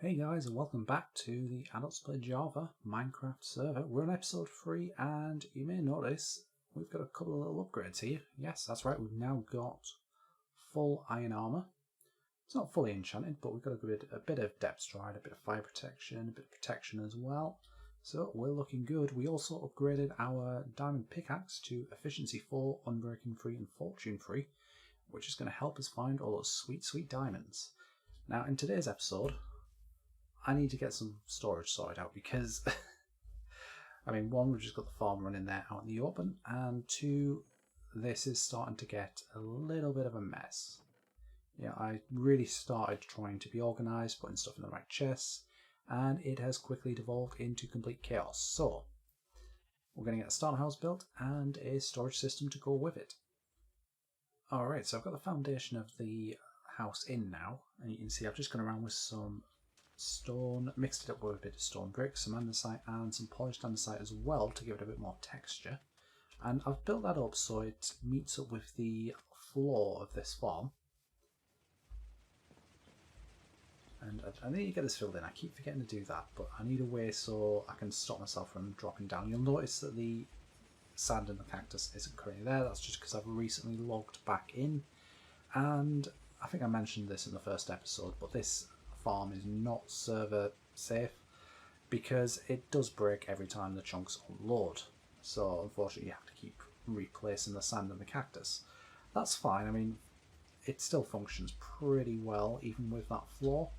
Hey guys, and welcome back to the Adults Play Java Minecraft server. We're on episode 3, and you may notice we've got a couple of little upgrades here. Yes, that's right, we've now got full iron armour. It's not fully enchanted, but we've got a bit of depth stride, a bit of fire protection, a bit of protection as well. So we're looking good. We also upgraded our diamond pickaxe to efficiency 4, unbreaking free and fortune free, which is going to help us find all those sweet, sweet diamonds. Now in today's episode, I need to get some storage sorted out because, I mean, one, we've just got the farm running there out in the open, and two, this is starting to get a little bit of a mess. Yeah, I really started trying to be organised, putting stuff in the right chests, and it has quickly devolved into complete chaos. So, we're going to get a starter house built and a storage system to go with it. Alright, so I've got the foundation of the house in now, and you can see I've just gone around with some stone, mixed it up with a bit of stone brick, some andesite and some polished andesite as well to give it a bit more texture. And I've built that up so it meets up with the floor of this farm. And I need to get this filled in. I keep forgetting to do that, but I need a way so I can stop myself from dropping down. You'll notice that the sand and the cactus isn't currently there. That's just because I've recently logged back in. And I think I mentioned this in the first episode, but this farm is not server safe because it does break every time the chunks unload. So unfortunately you have to keep replacing the sand and the cactus. That's fine, I mean it still functions pretty well even with that flaw,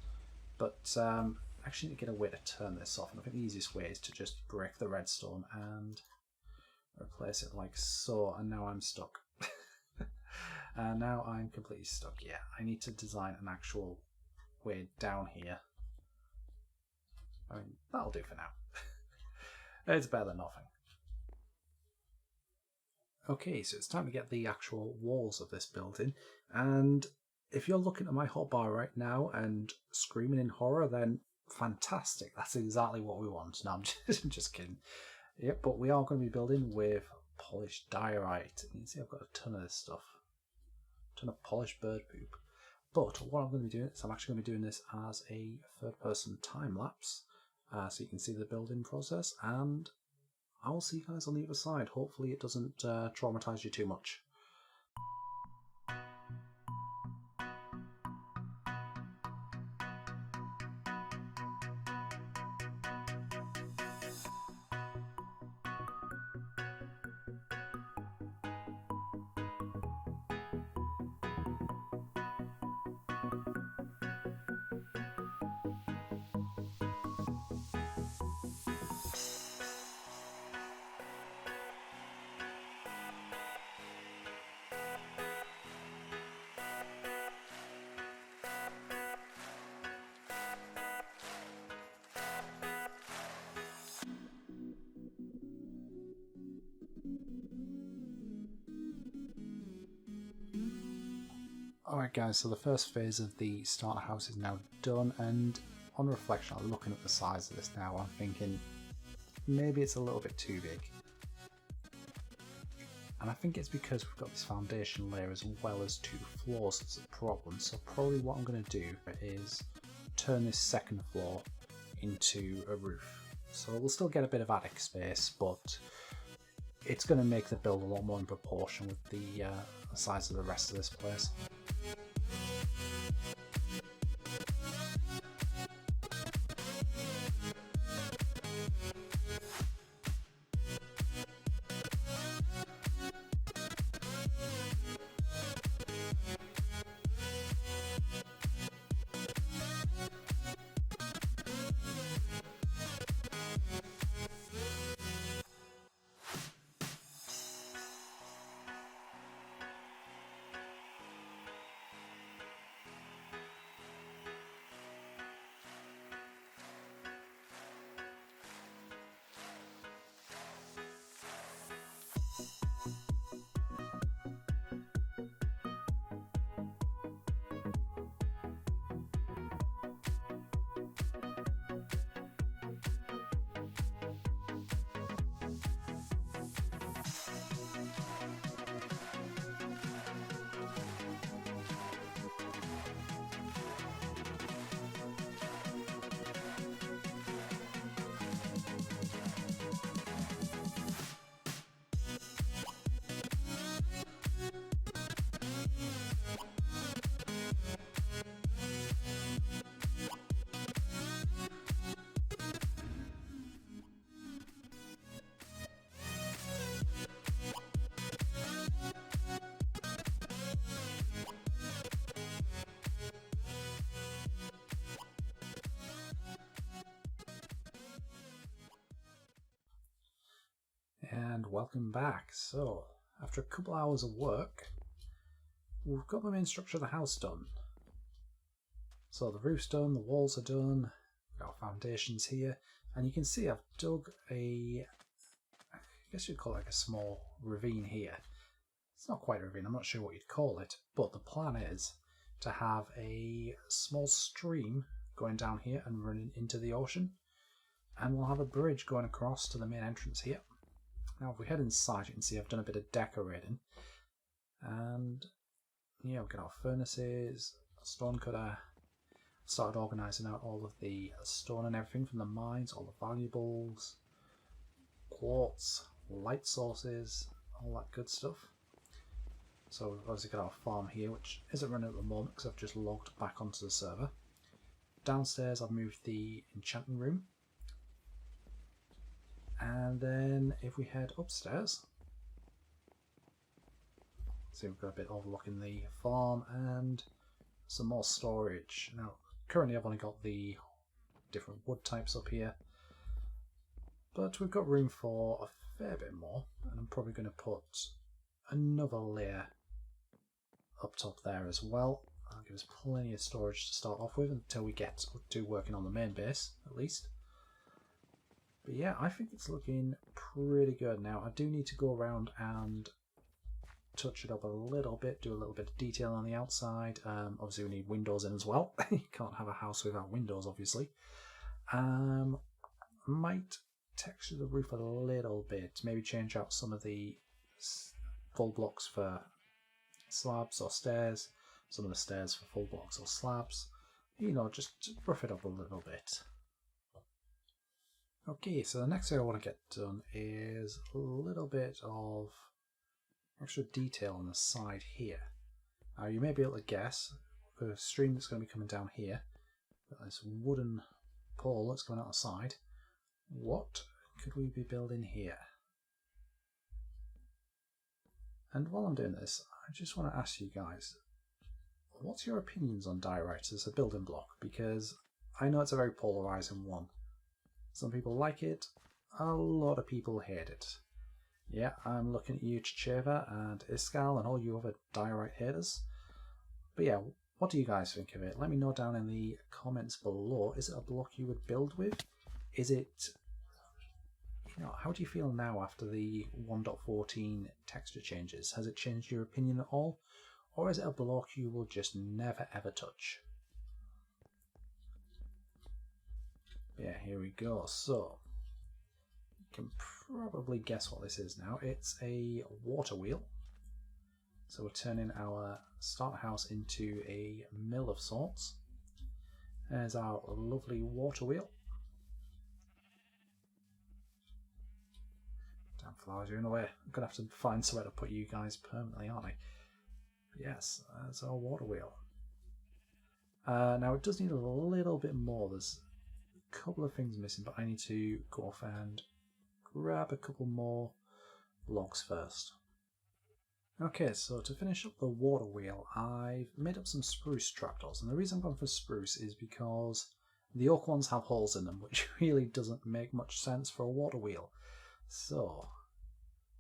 but I actually need to get a way to turn this off, and I think the easiest way is to just break the redstone and replace it like so, and now I'm stuck. Now I'm completely stuck. Yeah, I need to design an actual way down here. I mean, that'll do for now. It's better than nothing. Okay, so it's time to get the actual walls of this building, and if you're looking at my hotbar right now and screaming in horror, then fantastic, that's exactly what we want. No, I'm just kidding. Yep, but we are going to be building with polished diorite. You can see I've got a ton of this stuff. A ton of polished bird poop. But what I'm going to be doing is I'm actually going to be doing this as a third-person time-lapse, so you can see the building process, and I will see you guys on the other side. Hopefully it doesn't traumatise you too much. Alright guys, so the first phase of the starter house is now done, and on reflection, I'm looking at the size of this now, I'm thinking maybe it's a little bit too big. And I think it's because we've got this foundation layer as well as two floors that's a problem, so probably what I'm going to do is turn this second floor into a roof. So we'll still get a bit of attic space, but it's going to make the build a lot more in proportion with the size of the rest of this place. And welcome back. So, after a couple hours of work, we've got the main structure of the house done. So the roof's done, the walls are done, we've got foundations here, and you can see I've dug I guess you'd call it like a small ravine here. It's not quite a ravine, I'm not sure what you'd call it, but the plan is to have a small stream going down here and running into the ocean, and we'll have a bridge going across to the main entrance here. Now if we head inside, you can see I've done a bit of decorating, and yeah, we've got our furnaces, stone cutter. Started organising out all of the stone and everything from the mines, all the valuables, quartz, light sources, all that good stuff. So we've obviously got our farm here, which isn't running at the moment because I've just logged back onto the server. Downstairs I've moved the enchanting room. And then if we head upstairs, see we've got a bit overlooking the farm and some more storage. Now currently I've only got the different wood types up here, but we've got room for a fair bit more, and I'm probably going to put another layer up top there as well. That'll give us plenty of storage to start off with until we get to working on the main base at least. But yeah, I think it's looking pretty good now. I do need to go around and touch it up a little bit, do a little bit of detail on the outside. Obviously we need windows in as well. You can't have a house without windows, obviously. Might texture the roof a little bit, maybe change out some of the full blocks for slabs or stairs, some of the stairs for full blocks or slabs, you know, just rough it up a little bit. Okay, so the next thing I want to get done is a little bit of extra detail on the side here. Now you may be able to guess, we've got a stream that's going to be coming down here, got this wooden pole that's going out the side. What could we be building here? And while I'm doing this, I just want to ask you guys, what's your opinions on diorites as a building block? Because I know it's a very polarizing one. Some people like it, a lot of people hate it. Yeah, I'm looking at you, Chicheva and Iskal and all you other diorite haters. But yeah, what do you guys think of it? Let me know down in the comments below. Is it a block you would build with? Is it, you know, how do you feel now after the 1.14 texture changes? Has it changed your opinion at all? Or is it a block you will just never ever touch? Yeah, here we go. So you can probably guess what this is now. It's a water wheel. So we're turning our starter house into a mill of sorts. There's our lovely water wheel. Damn flowers, you're in the way. I'm going to have to find somewhere to put you guys permanently, aren't I? But yes, that's our water wheel. Now it does need a little bit more. There's a couple of things missing, but I need to go off and grab a couple more logs first. Okay, so to finish up the water wheel, I've made up some spruce trapdoors, and the reason I'm going for spruce is because the oak ones have holes in them, which really doesn't make much sense for a water wheel. So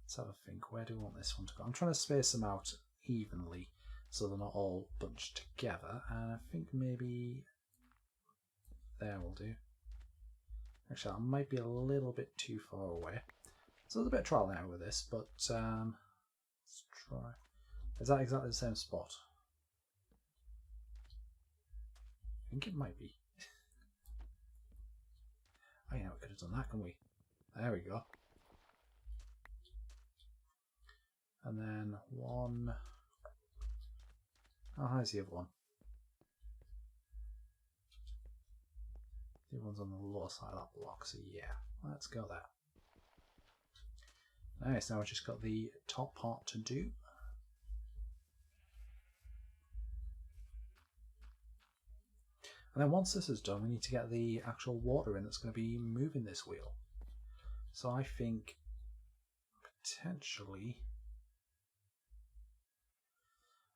let's have a think. Where do we want this one to go? I'm trying to space them out evenly so they're not all bunched together, and I think maybe there will do. Actually, I might be a little bit too far away. So there's a bit of trial and error with this, but let's try. Is that exactly the same spot? I think it might be. Oh yeah, we could have done that, couldn't we? There we go. And then one. Oh, how's the other one? The other one's on the lower side of that block, so yeah, let's go there. Nice, now we've just got the top part to do. And then once this is done, we need to get the actual water in that's going to be moving this wheel. So I think potentially,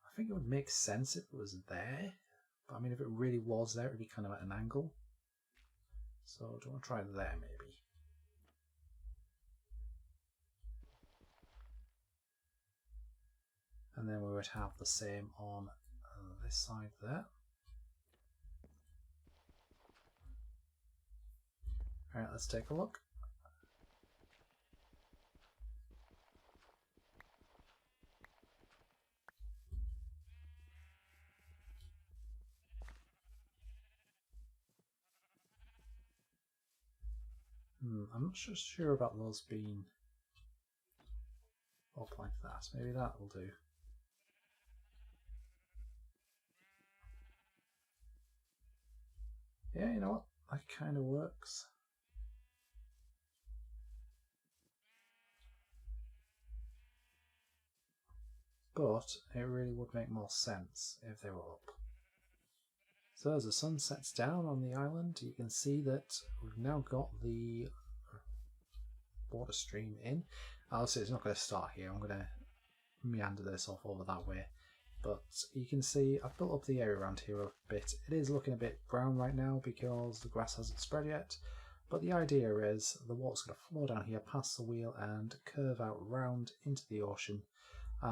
I think it would make sense if it was there. But I mean, if it really was there, it would be kind of at an angle. So do you want to try there maybe? and then we would have the same on this side there. Alright, let's take a look. I'm not sure about those being up like that. Maybe that will do. Yeah, you know what? That kind of works. But it really would make more sense if they were up. So as the sun sets down on the island, you can see that we've now got the water stream in. Obviously it's not going to start here, I'm going to meander this off over that way. But you can see I've built up the area around here a bit. It is looking a bit brown right now because the grass hasn't spread yet. But the idea is the water's going to flow down here past the wheel and curve out round into the ocean.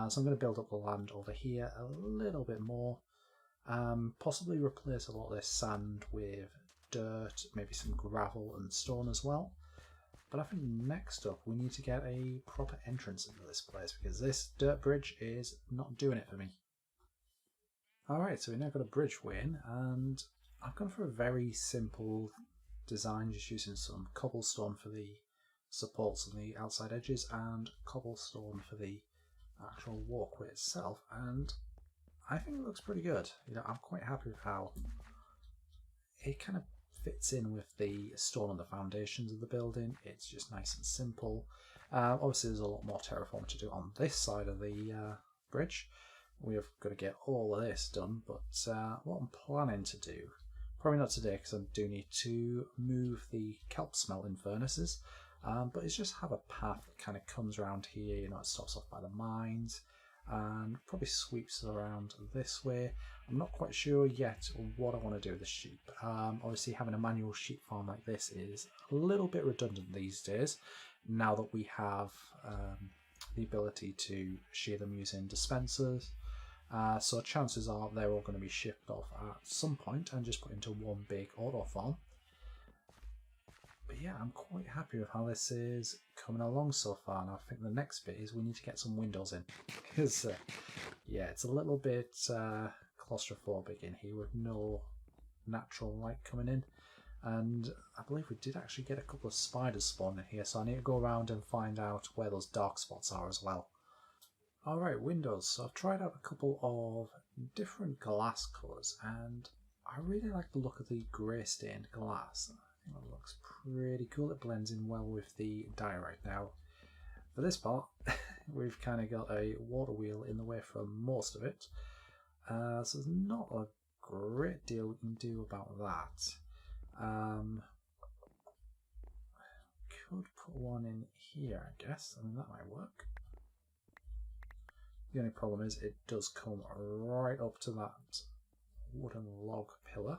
So I'm going to build up the land over here a little bit more. Possibly replace a lot of this sand with dirt, maybe some gravel and stone as well. But I think next up we need to get a proper entrance into this place because this dirt bridge is not doing it for me. Alright, so we've now got a bridgeway in, and I've gone for a very simple design, just using some cobblestone for the supports on the outside edges and cobblestone for the actual walkway itself, and I think it looks pretty good. You know, I'm quite happy with how it kind of fits in with the stone on the foundations of the building. It's just nice and simple. Obviously there's a lot more terraforming to do on this side of the bridge. We've got to get all of this done, but what I'm planning to do, probably not today because I do need to move the kelp smelting furnaces, but it's just have a path that kind of comes around here. You know, it stops off by the mines and probably sweeps around this way. I'm not quite sure yet what I want to do with the sheep. Obviously having a manual sheep farm like this is a little bit redundant these days, now that we have the ability to shear them using dispensers. So chances are they're all going to be shipped off at some point and just put into one big auto farm. But yeah, I'm quite happy with how this is coming along so far, and I think the next bit is we need to get some windows in, because yeah, it's a little bit claustrophobic in here with no natural light coming in, and I believe we did actually get a couple of spiders spawning here, so I need to go around and find out where those dark spots are as well. Alright, windows. So I've tried out a couple of different glass colours, and I really like the look of the grey stained glass. I think that looks pretty cool. It blends in well with the diorite. Now, for this part, we've kind of got a water wheel in the way from most of it, so there's not a great deal we can do about that. Could put one in here, I guess. I mean, that might work. The only problem is it does come right up to that wooden log pillar.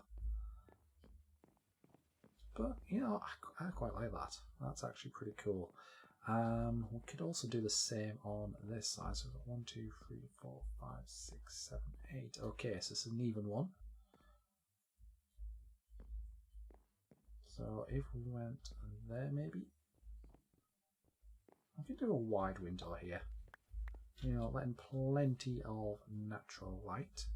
But, you know, I quite like that. That's actually pretty cool. We could also do the same on this side. So we've got 1, 2, 3, 4, 5, 6, 7, 8. Okay, so it's an even one. So if we went there, maybe. I could do a wide window here. You know, letting plenty of natural light.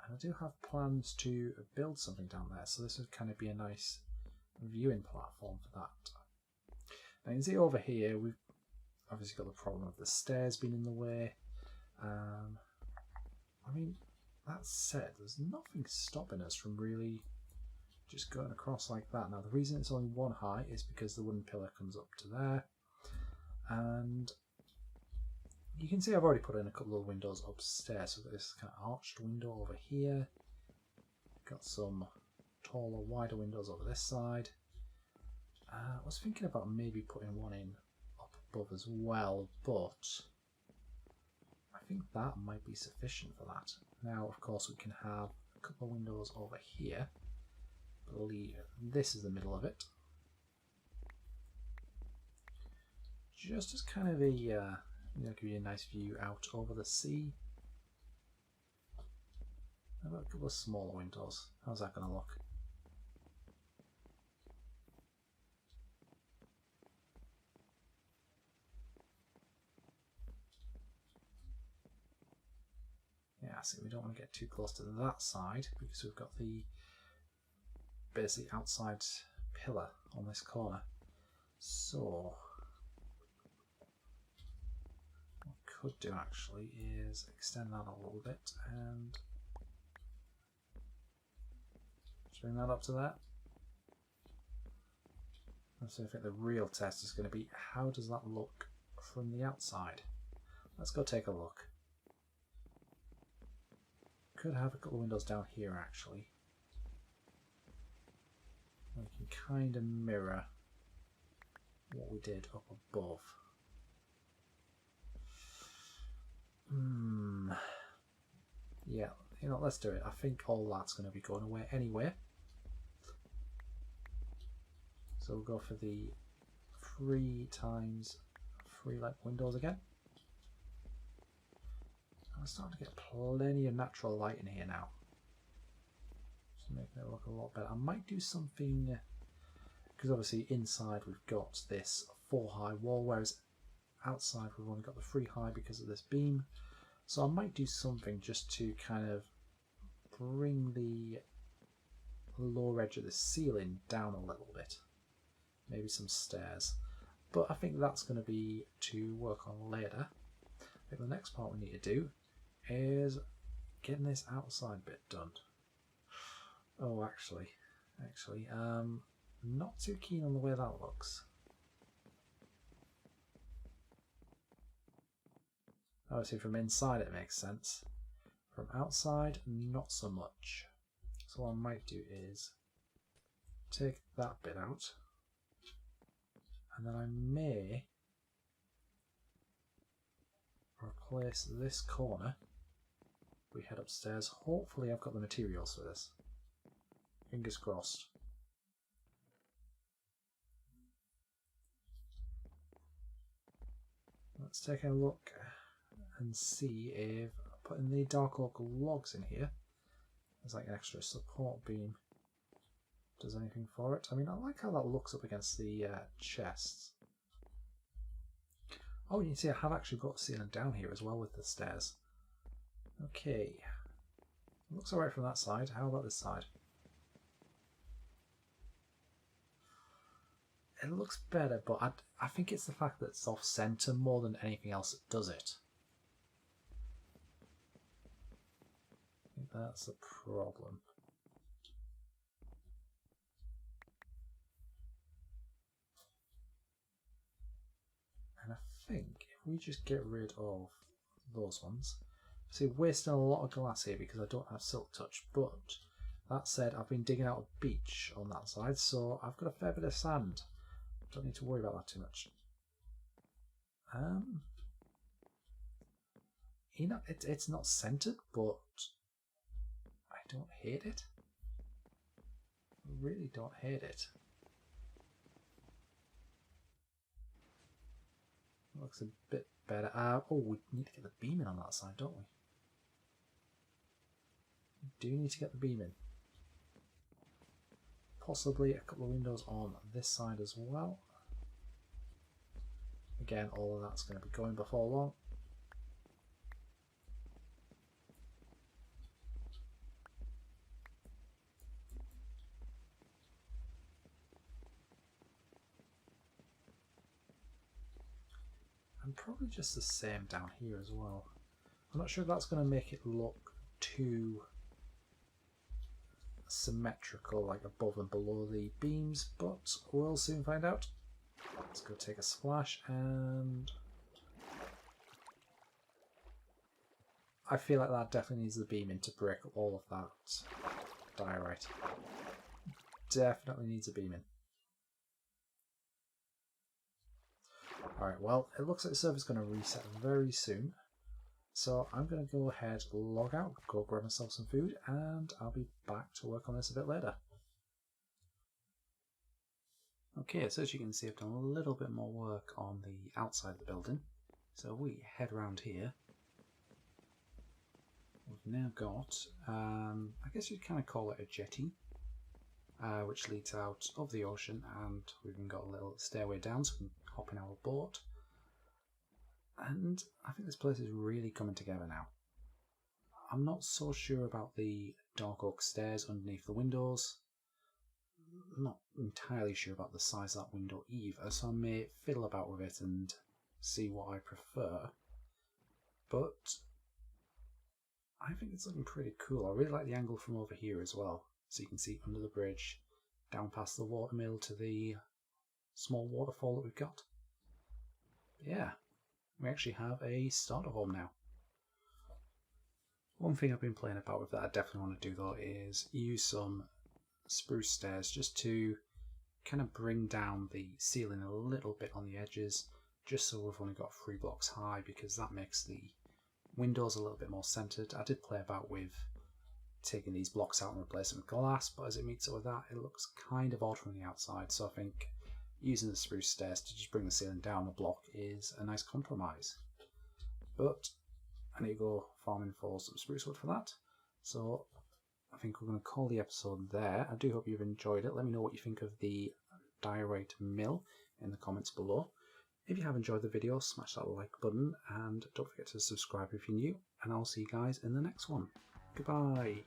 And I do have plans to build something down there, so this would kind of be a nice viewing platform for that. Now you can see over here, we've obviously got the problem of the stairs being in the way. I mean, that said, there's nothing stopping us from really just going across like that. Now the reason it's only one high is because the wooden pillar comes up to there. And you can see I've already put in a couple of windows upstairs. So we've got this kind of arched window over here. Got some taller, wider windows over this side. I was thinking about maybe putting one in up above as well, but I think that might be sufficient for that. Now, of course, we can have a couple of windows over here. I believe this is the middle of it. Just as kind of a That'll give you a nice view out over the sea. I've got a couple of smaller windows. How's that going to look? Yeah, see, we don't want to get too close to that side because we've got the basically outside pillar on this corner. So what I could do actually is extend that a little bit and just bring that up to there. And so I think the real test is going to be how does that look from the outside. Let's go take a look. Could have a couple of windows down here actually. We can kind of mirror what we did up above. Yeah, you know, let's do it. I think all that's going to be going away anyway. So we'll go for the 3 times 3 light windows again. I'm starting to get plenty of natural light in here now. Just making it look a lot better. I might do something, because obviously inside we've got this 4 high wall, whereas outside we've only got the 3 high because of this beam. So I might do something just to kind of bring the lower edge of the ceiling down a little bit. Maybe some stairs. But I think that's going to be to work on later. I think the next part we need to do is getting this outside bit done. Oh, actually, not too keen on the way that looks. Obviously from inside it makes sense. From outside, not so much. So what I might do is take that bit out, and then I may replace this corner. We head upstairs. Hopefully I've got the materials for this. Fingers crossed. Let's take a look and see if putting the dark oak logs in here as like an extra support beam does anything for it. I mean, I like how that looks up against the chests. Oh, you can see I have actually got the ceiling down here as well with the stairs. Okay, looks alright from that side. How about this side? It looks better, but I think it's the fact that it's off center more than anything else that does it. I think that's the problem. And I think if we just get rid of those ones, see, wasting a lot of glass here because I don't have silk touch, but that said, I've been digging out a beach on that side, so I've got a fair bit of sand. Don't need to worry about that too much. You know, it's not centered, but I don't hate it. I really don't hate it. Looks a bit better. Oh, we need to get the beam in on that side, don't we? We do need to get the beam in. Possibly a couple of windows on this side as well. Again, all of that's going to be going before long. And probably just the same down here as well. I'm not sure if that's going to make it look too symmetrical, like above and below the beams, but we'll soon find out. Let's go take a splash, and I feel like that definitely needs the beam in to break all of that diorite. Definitely needs a beam in. Alright, well, it looks like the server's going to reset very soon. So I'm going to go ahead, log out, go grab myself some food, and I'll be back to work on this a bit later. Okay, so as you can see, I've done a little bit more work on the outside of the building. So we head around here. We've now got, I guess you'd kind of call it a jetty, which leads out of the ocean, and we've even got a little stairway down so we can hop in our boat. And I think this place is really coming together now. I'm not so sure about the dark oak stairs underneath the windows. I'm not entirely sure about the size of that window either, so I may fiddle about with it and see what I prefer. But I think it's looking pretty cool. I really like the angle from over here as well. So you can see under the bridge, down past the watermill to the small waterfall that we've got. But yeah, we actually have a starter home now. One thing I've been playing about with that I definitely want to do though is use some spruce stairs just to kind of bring down the ceiling a little bit on the edges, just so we've only got 3 blocks high, because that makes the windows a little bit more centered. I did play about with taking these blocks out and replacing them with glass, but as it meets up with that, it looks kind of odd from the outside. So I think using the spruce stairs to just bring the ceiling down a block is a nice compromise. But I need to go farming for some spruce wood for that. So I think we're going to call the episode there. I do hope you've enjoyed it. Let me know what you think of the diorite mill in the comments below. If you have enjoyed the video, smash that like button and don't forget to subscribe if you're new, and I'll see you guys in the next one. Goodbye.